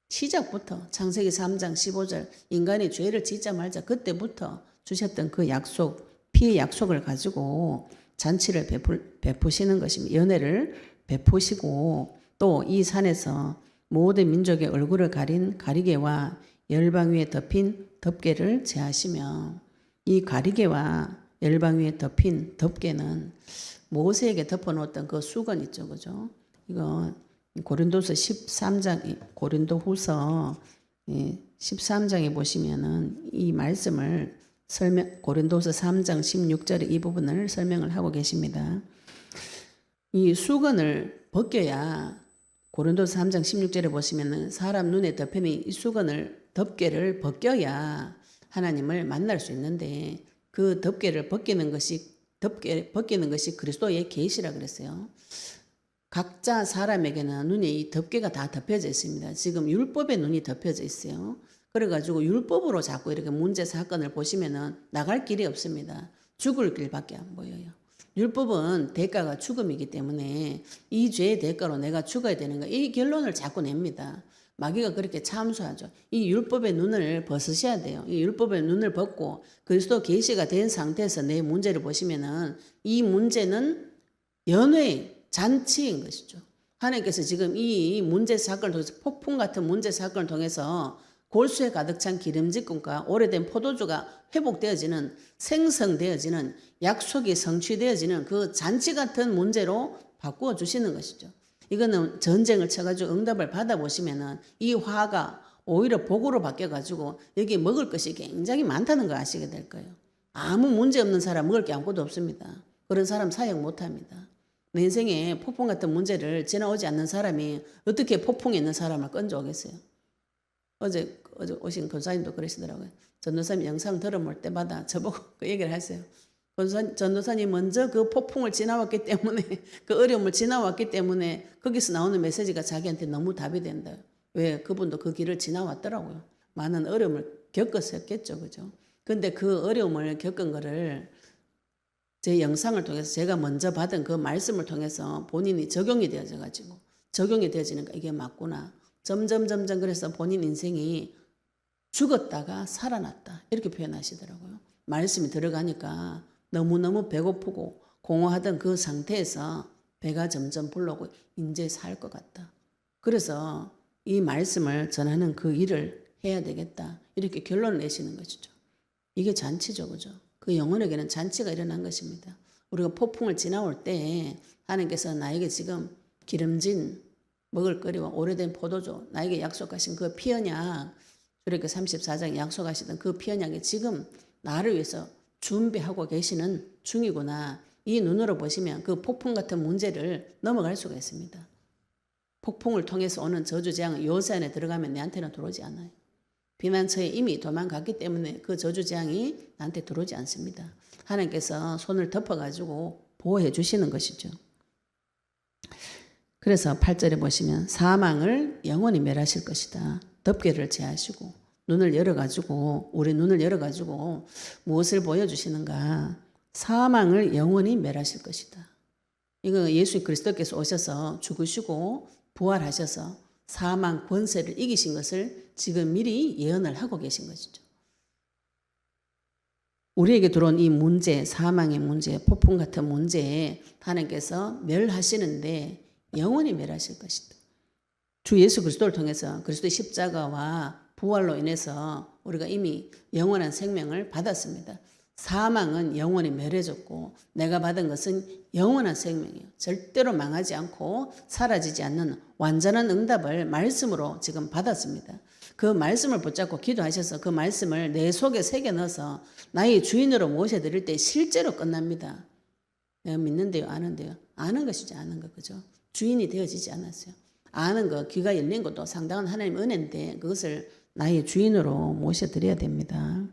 시작부터 창세기 3장 15절 인간이 죄를 짓자 말자 그때부터 주셨던 그 약속 피의 약속을 가지고 잔치를 베푸시는 것입니다. 연회를 베푸시고 또 이 산에서 모든 민족의 얼굴을 가린 가리개와 열방 위에 덮인 덮개를 제하시며, 이 가리개와 열방 위에 덮인 덮개는 모세에게 덮어놓았던 그 수건 있죠, 그죠? 이거 고린도서 13장, 고린도후서 13장에 보시면은 이 말씀을 고린도서 3장 16절에 이 부분을 설명을 하고 계십니다. 이 수건을 벗겨야, 고린도서 3장 16절에 보시면은 사람 눈에 덮이는 이 수건을, 덮개를 벗겨야 하나님을 만날 수 있는데, 그 덮개를 벗기는 것이 그리스도의 계시라 그랬어요. 각자 사람에게는 눈에 이 덮개가 다 덮여져 있습니다. 지금 율법의 눈이 덮여져 있어요. 그래가지고 율법으로 자꾸 이렇게 문제 사건을 보시면은 나갈 길이 없습니다. 죽을 길밖에 안 보여요. 율법은 대가가 죽음이기 때문에 이 죄의 대가로 내가 죽어야 되는 거, 이 결론을 자꾸 냅니다. 마귀가 그렇게 참수하죠. 이 율법의 눈을 벗으셔야 돼요. 이 율법의 눈을 벗고 그리스도 계시가 된 상태에서 내 문제를 보시면은 이 문제는 연회 잔치인 것이죠. 하나님께서 지금 이 문제 사건을 통해서, 폭풍 같은 문제 사건을 통해서 골수에 가득 찬 기름짓금과 오래된 포도주가 회복되어지는, 생성되어지는, 약속이 성취되어지는 그 잔치 같은 문제로 바꾸어 주시는 것이죠. 이거는 전쟁을 쳐가지고 응답을 받아보시면은 이 화가 오히려 복으로 바뀌어가지고 여기 먹을 것이 굉장히 많다는 걸 아시게 될 거예요. 아무 문제 없는 사람 먹을 게 아무것도 없습니다. 그런 사람 사역 못합니다. 내 인생에 폭풍 같은 문제를 지나오지 않는 사람이 어떻게 폭풍에 있는 사람을 건져오겠어요? 어제 오신 권사님도 그러시더라고요. 전도사님 영상 들어볼 때마다 저보고 그 얘기를 하세요. 전도사님 먼저 그 폭풍을 지나왔기 때문에, 그 어려움을 지나왔기 때문에 거기서 나오는 메시지가 자기한테 너무 답이 된다. 왜? 그분도 그 길을 지나왔더라고요. 많은 어려움을 겪었었겠죠, 그죠? 근데 그 어려움을 겪은 거를 제 영상을 통해서, 제가 먼저 받은 그 말씀을 통해서 본인이 적용이 되어져가지고, 적용이 되어지니까 이게 맞구나. 점점 그래서 본인 인생이 죽었다가 살아났다, 이렇게 표현하시더라고요. 말씀이 들어가니까 너무너무 배고프고 공허하던 그 상태에서 배가 점점 불러오고 이제 살 것 같다. 그래서 이 말씀을 전하는 그 일을 해야 되겠다, 이렇게 결론을 내시는 것이죠. 이게 잔치죠, 그죠? 그 영혼에게는 잔치가 일어난 것입니다. 우리가 폭풍을 지나올 때 하나님께서 나에게 지금 기름진 먹을거리와 오래된 포도주, 나에게 약속하신 그 피언약, 그렇게 34장에 약속하시던 그 피언약이 지금 나를 위해서 준비하고 계시는 중이구나. 이 눈으로 보시면 그 폭풍 같은 문제를 넘어갈 수가 있습니다. 폭풍을 통해서 오는 저주재앙, 요새 안에 들어가면 내한테는 들어오지 않아요. 비난처에 이미 도망갔기 때문에 그 저주재앙이 나한테 들어오지 않습니다. 하나님께서 손을 덮어가지고 보호해 주시는 것이죠. 그래서 8절에 보시면 사망을 영원히 멸하실 것이다. 덮개를 제하시고 눈을 열어가지고, 우리 눈을 열어가지고 무엇을 보여주시는가? 사망을 영원히 멸하실 것이다. 이거 예수 그리스도께서 오셔서 죽으시고 부활하셔서 사망 권세를 이기신 것을 지금 미리 예언을 하고 계신 것이죠. 우리에게 들어온 이 문제, 사망의 문제, 폭풍 같은 문제에 하나님께서 멸하시는데 영원히 멸하실 것이다. 주 예수 그리스도를 통해서, 그리스도의 십자가와 부활로 인해서 우리가 이미 영원한 생명을 받았습니다. 사망은 영원히 멸해졌고 내가 받은 것은 영원한 생명이에요. 절대로 망하지 않고 사라지지 않는 완전한 응답을 말씀으로 지금 받았습니다. 그 말씀을 붙잡고 기도하셔서 그 말씀을 내 속에 새겨 넣어서 나의 주인으로 모셔드릴 때 실제로 끝납니다. 내가 믿는데요, 아는데요? 아는 것이지, 아는 것, 그죠? 주인이 되어지지 않았어요. 아는 것, 귀가 열린 것도 상당한 하나님의 은혜인데 그것을 나의 주인으로 모셔드려야 됩니다.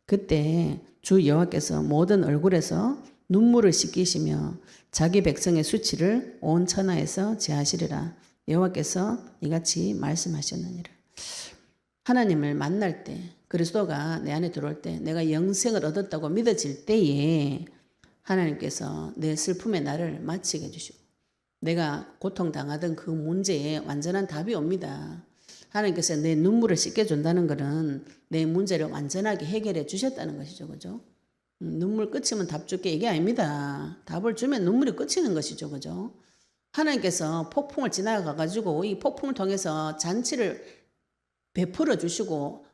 그때 주 여호와께서 모든 얼굴에서 눈물을 씻기시며 자기 백성의 수치를 온 천하에서 제하시리라. 여호와께서 이같이 말씀하셨느니라. 하나님을 만날 때, 그리스도가 내 안에 들어올 때, 내가 영생을 얻었다고 믿어질 때에 하나님께서 내 슬픔의 날을 마치게 해주시고 내가 고통당하던 그 문제에 완전한 답이 옵니다. 하나님께서 내 눈물을 씻겨준다는 것은 내 문제를 완전하게 해결해 주셨다는 것이죠. 그죠? 눈물 끝이면 답 줄게, 이게 아닙니다. 답을 주면 눈물이 끝이는 것이죠. 그죠? 하나님께서 폭풍을 지나가 가지고 이 폭풍을 통해서 잔치를 베풀어 주시고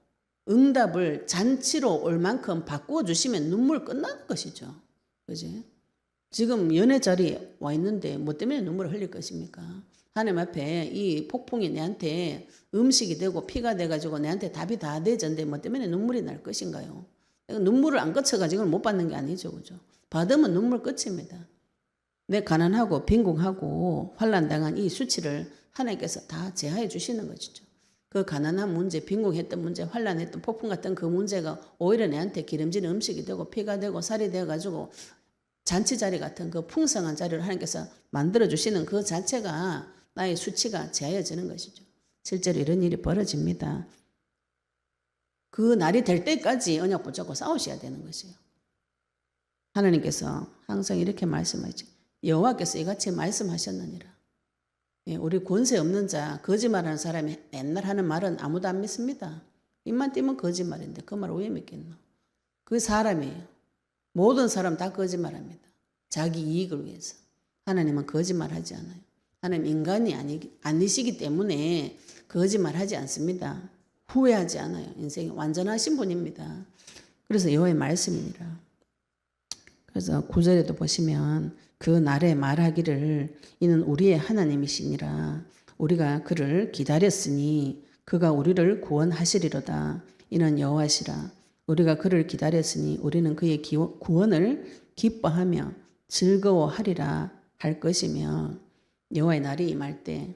응답을 잔치로 올 만큼 바꾸어 주시면 눈물 끝나는 것이죠. 그지? 지금 연애 자리에 와 있는데 뭐 때문에 눈물을 흘릴 것입니까? 하나님 앞에 이 폭풍이 내한테 음식이 되고 피가 돼가지고 내한테 답이 다 되졌는데 뭐 때문에 눈물이 날 것인가요? 눈물을 안 거쳐가지고 못 받는 게 아니죠. 그죠? 받으면 눈물 끝입니다. 내 가난하고 빈궁하고 환난당한 이 수치를 하나님께서 다 제하해 주시는 것이죠. 그 가난한 문제, 빈궁했던 문제, 환난했던 폭풍 같은 그 문제가 오히려 내한테 기름진 음식이 되고 피가 되고 살이 되어가지고 잔치 자리 같은 그 풍성한 자리를 하나님께서 만들어 주시는 그 자체가 나의 수치가 제하여지는 것이죠. 실제로 이런 일이 벌어집니다. 그 날이 될 때까지 언약 붙잡고 싸우셔야 되는 것이에요. 하나님께서 항상 이렇게 말씀하시죠. 여호와께서 이같이 말씀하셨느니라. 우리 권세 없는 자, 거짓말하는 사람이 맨날 하는 말은 아무도 안 믿습니다. 입만 띄면 거짓말인데 그 말 왜 믿겠노? 그 사람이에요. 모든 사람 다 거짓말합니다. 자기 이익을 위해서. 하나님은 거짓말하지 않아요. 하나님 인간이 아니시기 때문에 거짓말하지 않습니다. 후회하지 않아요. 인생이 완전하신 분입니다. 그래서 여호와의 말씀이니라. 그래서 9절에도 보시면 그 날에 말하기를 이는 우리의 하나님이시니라. 우리가 그를 기다렸으니 그가 우리를 구원하시리로다. 이는 여호와시라. 우리가 그를 기다렸으니 우리는 그의 구원을 기뻐하며 즐거워하리라 할 것이며 여호와의 날이 임할 때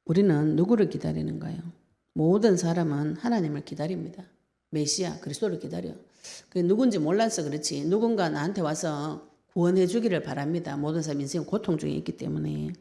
우리는 누구를 기다리는가요? 모든 사람은 하나님을 기다립니다. 메시아 그리스도를 기다려. 그게 누군지 몰라서 그렇지 누군가 나한테 와서 구원해 주기를 바랍니다. 모든 사람 인생 고통 중에 있기 때문에.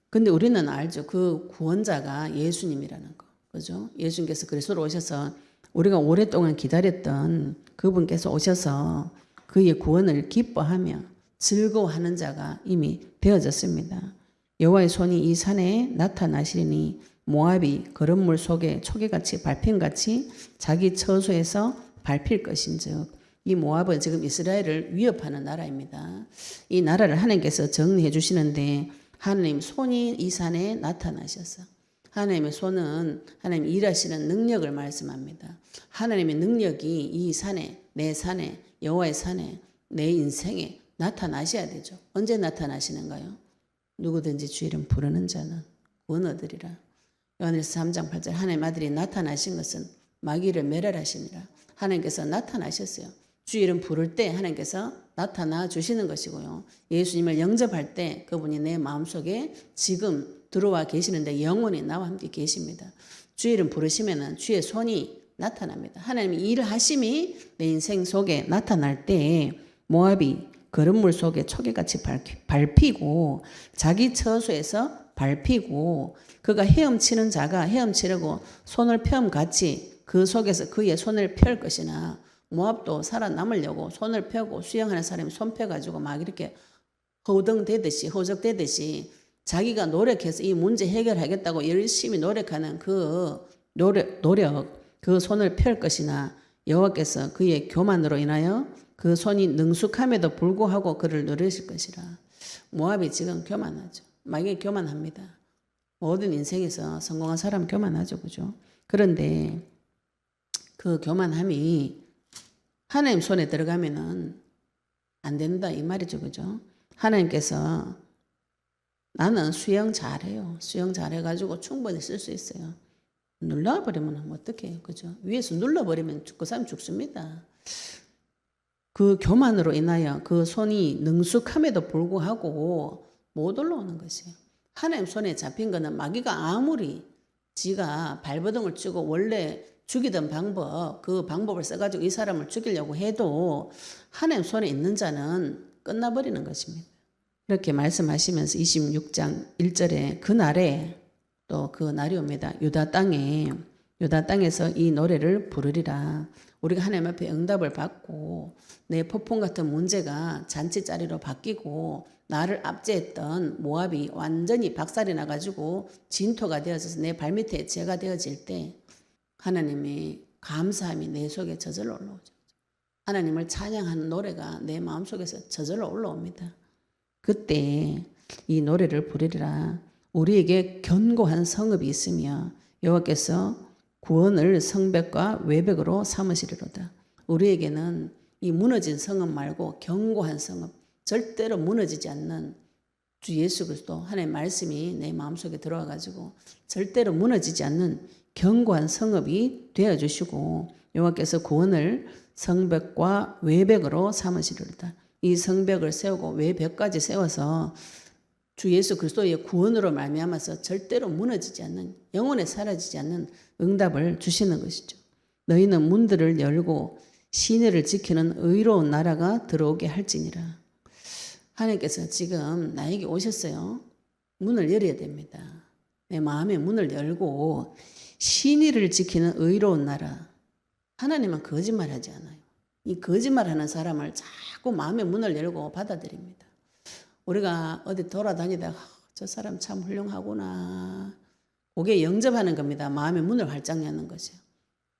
근데 우리는 알죠. 그 구원자가 예수님이라는 거. 그죠? 예수님께서 그리스도로 오셔서 우리가 오랫동안 기다렸던 그분께서 오셔서 그의 구원을 기뻐하며 즐거워하는 자가 이미 되어졌습니다. 여호와의 손이 이 산에 나타나시리니 모압이 거름물 속에 초계같이 밟힌같이 자기 처소에서 밟힐 것인즉 이 모압은 지금 이스라엘을 위협하는 나라입니다. 이 나라를 하나님께서 정리해 주시는데 하나님 손이 이 산에 나타나셔서 하나님의 손은 하나님 일하시는 능력을 말씀합니다. 하나님의 능력이 이 산에 내 산에 여호와의 산에 내 인생에 나타나셔야 되죠. 언제 나타나시는가요? 누구든지 주 이름 부르는 자는 구원 얻으리라. 요한일서 3장 8절 하나님 아들이 나타나신 것은 마귀를 멸하시니라. 하나님께서 나타나셨어요. 주 이름 부를 때 하나님께서 나타나 주시는 것이고요. 예수님을 영접할 때 그분이 내 마음속에 지금 들어와 계시는데 영원히 나와 함께 계십니다. 주 이름 부르시면 주의 손이 나타납니다. 하나님이 일하심이 내 인생 속에 나타날 때 모압이 거름물 속에 초계같이 밟히고 자기 처소에서 밟히고 그가 헤엄치는 자가 헤엄치려고 손을 펴음같이 그 속에서 그의 손을 펼 것이나 모압도 살아남으려고 손을 펴고 수영하는 사람이 손 펴가지고 막 이렇게 허우덩대듯이 허적대듯이 자기가 노력해서 이 문제 해결하겠다고 열심히 노력하는 그 노력 그 손을 펼 것이나 여호와께서 그의 교만으로 인하여 그 손이 능숙함에도 불구하고 그를 누르실 것이라. 모압이 지금 교만하죠. 마귀 교만합니다. 모든 인생에서 성공한 사람 교만하죠. 그죠? 그런데 그 교만함이 하나님 손에 들어가면은 안 된다 이 말이죠. 그죠? 하나님께서 나는 수영 잘해요. 수영 잘해가지고 충분히 쓸 수 있어요. 눌러버리면 어떡해요. 그죠? 위에서 눌러버리면 그 사람 죽습니다. 그 교만으로 인하여 그 손이 능숙함에도 불구하고 못 올라오는 것이에요. 하나님 손에 잡힌 거는 마귀가 아무리 지가 발버둥을 치고 원래 죽이던 방법, 그 방법을 써가지고 이 사람을 죽이려고 해도 하나님 손에 있는 자는 끝나버리는 것입니다. 이렇게 말씀하시면서 26장 1절에 그날에 또 그 날이 옵니다. 유다 땅에서 이 노래를 부르리라. 우리가 하나님 앞에 응답을 받고 내 폭풍 같은 문제가 잔치자리로 바뀌고 나를 압제했던 모압이 완전히 박살이 나가지고 진토가 되어져서 내 발밑에 재가 되어질 때 하나님의 감사함이 내 속에 저절로 올라오죠. 하나님을 찬양하는 노래가 내 마음속에서 저절로 올라옵니다. 그때 이 노래를 부르리라. 우리에게 견고한 성읍이 있으며 여호와께서 구원을 성벽과 외벽으로 삼으시리로다. 우리에게는 이 무너진 성읍 말고 견고한 성읍, 절대로 무너지지 않는 주 예수 그리스도 하나님의 말씀이 내 마음속에 들어와 가지고 절대로 무너지지 않는 견고한 성읍이 되어 주시고 여호와께서 구원을 성벽과 외벽으로 삼으시리로다. 이 성벽을 세우고 외벽까지 세워서 주 예수 그리스도의 구원으로 말미암아서 절대로 무너지지 않는, 영원에 사라지지 않는 응답을 주시는 것이죠. 너희는 문들을 열고 시내를 지키는 의로운 나라가 들어오게 할지니라. 하나님께서 지금 나에게 오셨어요. 문을 열어야 됩니다. 내 마음의 문을 열고 신의를 지키는 의로운 나라. 하나님은 거짓말하지 않아요. 이 거짓말하는 사람을 자꾸 마음의 문을 열고 받아들입니다. 우리가 어디 돌아다니다가 저 사람 참 훌륭하구나. 그게 영접하는 겁니다. 마음의 문을 활짝 여는 것이에요.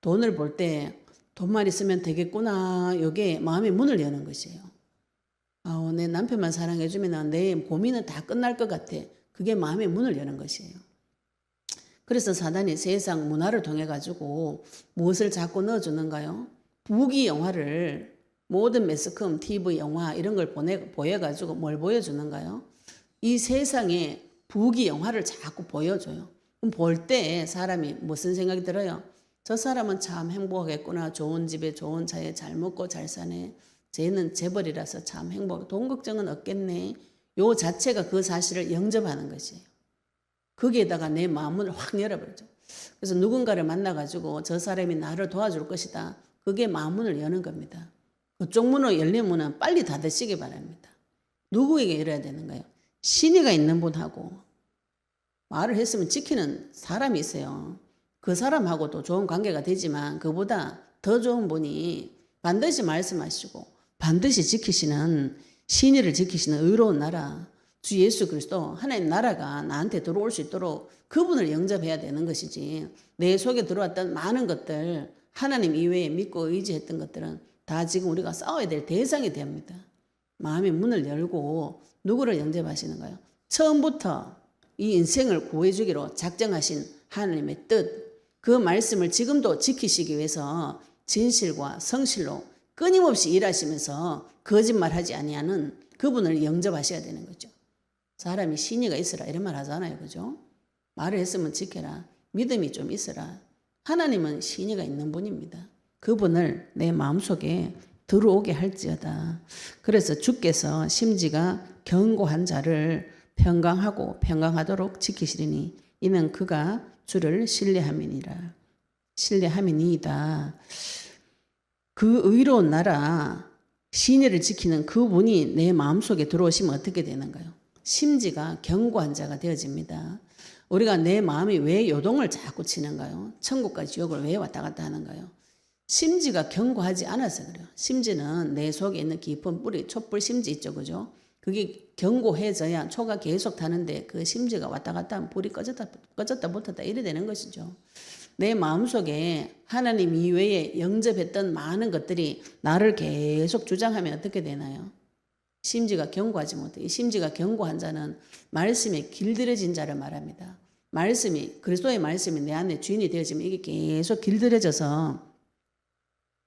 돈을 볼 때 돈만 있으면 되겠구나. 이게 마음의 문을 여는 것이에요. 내 남편만 사랑해주면 내 고민은 다 끝날 것 같아. 그게 마음의 문을 여는 것이에요. 그래서 사단이 세상 문화를 통해 가지고 무엇을 자꾸 넣어주는가요? 부귀 영화를 모든 매스컴, TV, 영화 이런 걸 보여가지고 뭘 보여주는가요? 이 세상에 부귀 영화를 자꾸 보여줘요. 그럼 볼 때 사람이 무슨 생각이 들어요? 저 사람은 참 행복하겠구나. 좋은 집에 좋은 차에 잘 먹고 잘 사네. 쟤는 재벌이라서 참 행복. 돈 걱정은 없겠네. 요 자체가 그 사실을 영접하는 것이에요. 거기에다가 내 마음을 확 열어버리죠. 그래서 누군가를 만나가지고 저 사람이 나를 도와줄 것이다. 그게 마음문을 여는 겁니다. 그쪽 문을 열리면 빨리 닫으시기 바랍니다. 누구에게 열어야 되는가요? 신의가 있는 분하고 말을 했으면 지키는 사람이 있어요. 그 사람하고도 좋은 관계가 되지만 그보다 더 좋은 분이 반드시 말씀하시고 반드시 지키시는 신의를 지키시는 의로운 나라 주 예수 그리스도 하나님 나라가 나한테 들어올 수 있도록 그분을 영접해야 되는 것이지 내 속에 들어왔던 많은 것들 하나님 이외에 믿고 의지했던 것들은 다 지금 우리가 싸워야 될 대상이 됩니다. 마음의 문을 열고 누구를 영접하시는가요? 처음부터 이 인생을 구해주기로 작정하신 하나님의 뜻 그 말씀을 지금도 지키시기 위해서 진실과 성실로 끊임없이 일하시면서 거짓말하지 아니하는 그분을 영접하셔야 되는 거죠. 사람이 신의가 있으라 이런 말 하잖아요. 그죠? 말을 했으면 지켜라. 믿음이 좀 있으라. 하나님은 신의가 있는 분입니다. 그분을 내 마음속에 들어오게 할지어다. 그래서 주께서 심지가 견고한 자를 평강하고 평강하도록 지키시리니 이는 그가 주를 신뢰함이니라. 신뢰함이니이다. 그 의로운 나라 신의를 지키는 그분이 내 마음속에 들어오시면 어떻게 되는가요? 심지가 견고한 자가 되어집니다. 우리가 내 마음이 왜 요동을 자꾸 치는가요? 천국과 지옥을 왜 왔다 갔다 하는가요? 심지가 견고하지 않아서 그래요. 심지는 내 속에 있는 깊은 뿌리, 촛불 심지 있죠. 그죠? 그게 견고해져야 초가 계속 타는데 그 심지가 왔다 갔다 하면 불이 꺼졌다 붙었다 이래 되는 것이죠. 내 마음속에 하나님 이외에 영접했던 많은 것들이 나를 계속 주장하면 어떻게 되나요? 심지가 견고하지 못해. 이 심지가 견고한 자는 말씀에 길들여진 자를 말합니다. 말씀이 그리스도의 말씀이 내 안에 주인이 되어지면 이게 계속 길들여져서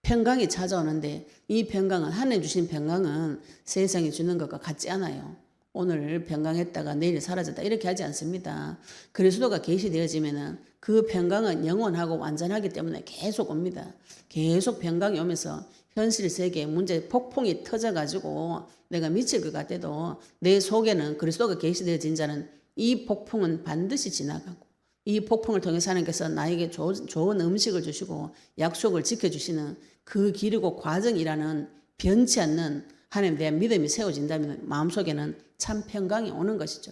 평강이 찾아오는데 이 평강은 하나님 주신 평강은 세상이 주는 것과 같지 않아요. 오늘 평강했다가 내일 사라졌다 이렇게 하지 않습니다. 그리스도가 계시되어지면은 그 평강은 영원하고 완전하기 때문에 계속 옵니다. 계속 평강이 오면서 현실 세계의 문제 폭풍이 터져가지고 내가 미칠 것 같아도 내 속에는 그리스도가 계시되어진 자는 이 폭풍은 반드시 지나가고 이 폭풍을 통해서 하나님께서 나에게 좋은 음식을 주시고 약속을 지켜주시는 그 길이고 과정이라는 변치 않는 하나님에 대한 믿음이 세워진다면 마음속에는 참 평강이 오는 것이죠.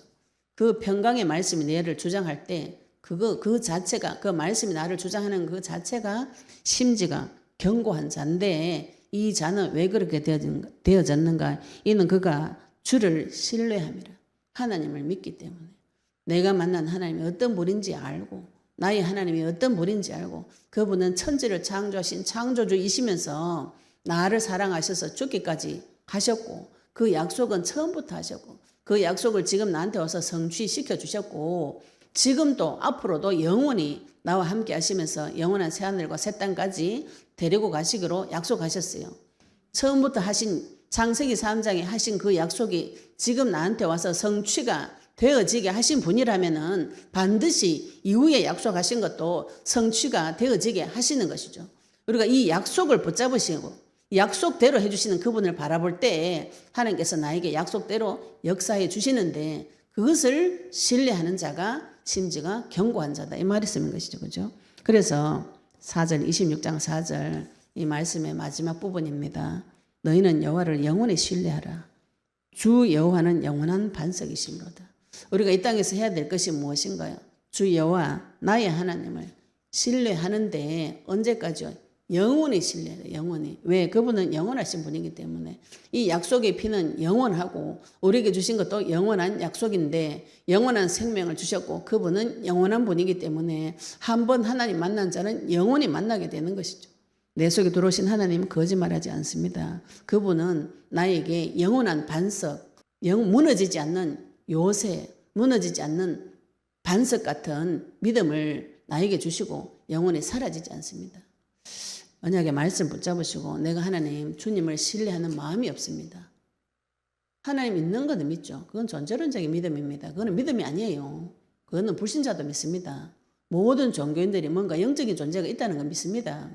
그 평강의 말씀이 내를 주장할 때 그 자체가 그 말씀이 나를 주장하는 그 자체가 심지가 견고한 자인데 이 자는 왜 그렇게 되어졌는가? 이는 그가 주를 신뢰함이라. 하나님을 믿기 때문에 내가 만난 하나님이 어떤 분인지 알고 나의 하나님이 어떤 분인지 알고 그분은 천지를 창조하신 창조주이시면서 나를 사랑하셔서 죽기까지 하셨고 그 약속은 처음부터 하셨고 그 약속을 지금 나한테 와서 성취시켜 주셨고 지금도 앞으로도 영원히 나와 함께 하시면서 영원한 새하늘과 새 땅까지 데리고 가시기로 약속하셨어요. 처음부터 하신 창세기 3장에 하신 그 약속이 지금 나한테 와서 성취가 되어지게 하신 분이라면은 반드시 이후에 약속하신 것도 성취가 되어지게 하시는 것이죠. 우리가 이 약속을 붙잡으시고 약속대로 해주시는 그분을 바라볼 때 하나님께서 나에게 약속대로 역사해 주시는데 그것을 신뢰하는 자가 심지가 견고한 자다. 이 말이 쓰는 것이죠. 그죠? 그래서 4절 26장 4절 이 말씀의 마지막 부분입니다. 너희는 여호와를 영원히 신뢰하라. 주 여호와는 영원한 반석이시로다. 우리가 이 땅에서 해야 될 것이 무엇인가요? 주 여호와 나의 하나님을 신뢰하는데 언제까지요? 영원히 신뢰해요. 영원히. 왜? 그분은 영원하신 분이기 때문에 이 약속의 피는 영원하고 우리에게 주신 것도 영원한 약속인데 영원한 생명을 주셨고 그분은 영원한 분이기 때문에 한번 하나님 만난 자는 영원히 만나게 되는 것이죠. 내 속에 들어오신 하나님은 거짓말하지 않습니다. 그분은 나에게 영원한 반석, 무너지지 않는 요새, 무너지지 않는 반석 같은 믿음을 나에게 주시고 영원히 사라지지 않습니다. 언약의 말씀 붙잡으시고 내가 하나님 주님을 신뢰하는 마음이 없습니다. 하나님 있는 것은 믿죠. 그건 전제론적인 믿음입니다. 그거는 믿음이 아니에요. 그거는 불신자도 믿습니다. 모든 종교인들이 뭔가 영적인 존재가 있다는 건 믿습니다.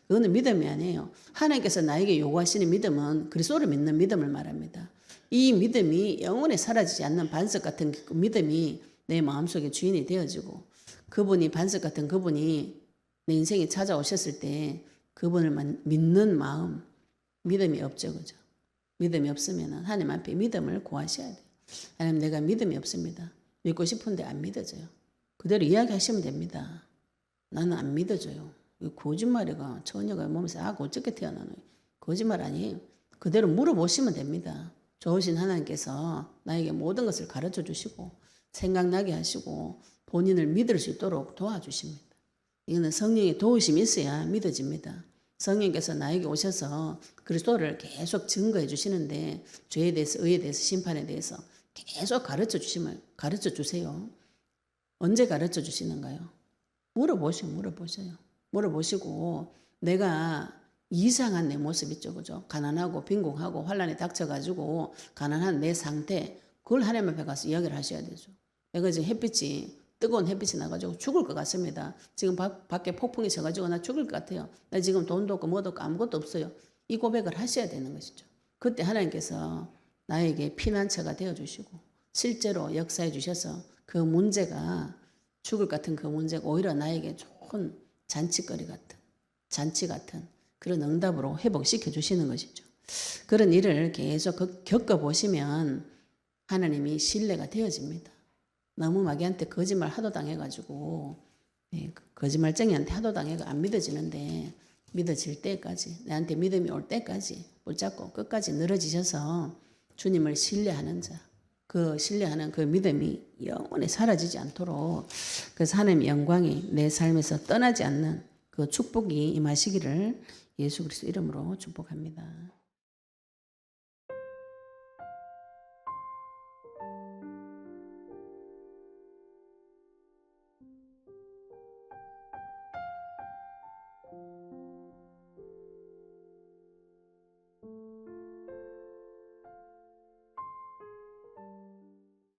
그거는 믿음이 아니에요. 하나님께서 나에게 요구하시는 믿음은 그리스도를 믿는 믿음을 말합니다. 이 믿음이 영원히 사라지지 않는 반석 같은 그 믿음이 내 마음속에 주인이 되어지고 그분이 반석 같은 그분이 내 인생에 찾아오셨을 때 그분을 믿는 마음, 믿음이 없죠. 그죠? 믿음이 없으면 하나님 앞에 믿음을 구하셔야 돼요. 하나님 내가 믿음이 없습니다. 믿고 싶은데 안 믿어져요. 그대로 이야기하시면 됩니다. 나는 안 믿어져요. 거짓말이가 처녀가 몸에서 어떻게 태어나노? 거짓말 아니에요. 그대로 물어보시면 됩니다. 좋으신 하나님께서 나에게 모든 것을 가르쳐 주시고 생각나게 하시고 본인을 믿을 수 있도록 도와주십니다. 이거는 성령의 도우심이 있어야 믿어집니다. 성령께서 나에게 오셔서 그리스도를 계속 증거해 주시는데 죄에 대해서 의에 대해서 심판에 대해서 계속 가르쳐 주세요. 언제 가르쳐 주시는가요? 물어보셔요. 물어보시고 내가 이상한 내 모습 있죠. 그죠? 가난하고 빈곤하고 환란에 닥쳐가지고 가난한 내 상태 그걸 하나님 앞에 가서 이야기를 하셔야 되죠. 내가 지금 뜨거운 햇빛이 나가지고 죽을 것 같습니다. 지금 밖에 폭풍이 쳐가지고 나 죽을 것 같아요. 나 지금 돈도 없고 뭐도 없고 아무것도 없어요. 이 고백을 하셔야 되는 것이죠. 그때 하나님께서 나에게 피난처가 되어주시고 실제로 역사해 주셔서 그 문제가 죽을 같은 그 문제가 오히려 나에게 좋은 잔치 같은 그런 응답으로 회복시켜 주시는 것이죠. 그런 일을 계속 겪어보시면 하나님이 신뢰가 되어집니다. 너무 마귀한테 거짓말 하도 당해가지고 거짓말쟁이한테 하도 당해가 안 믿어지는데 믿어질 때까지 나한테 믿음이 올 때까지 붙잡고 끝까지 늘어지셔서 주님을 신뢰하는 자 그 신뢰하는 그 믿음이 영원히 사라지지 않도록 그래서 하나님의 영광이 내 삶에서 떠나지 않는 그 축복이 임하시기를 예수 그리스도 이름으로 축복합니다.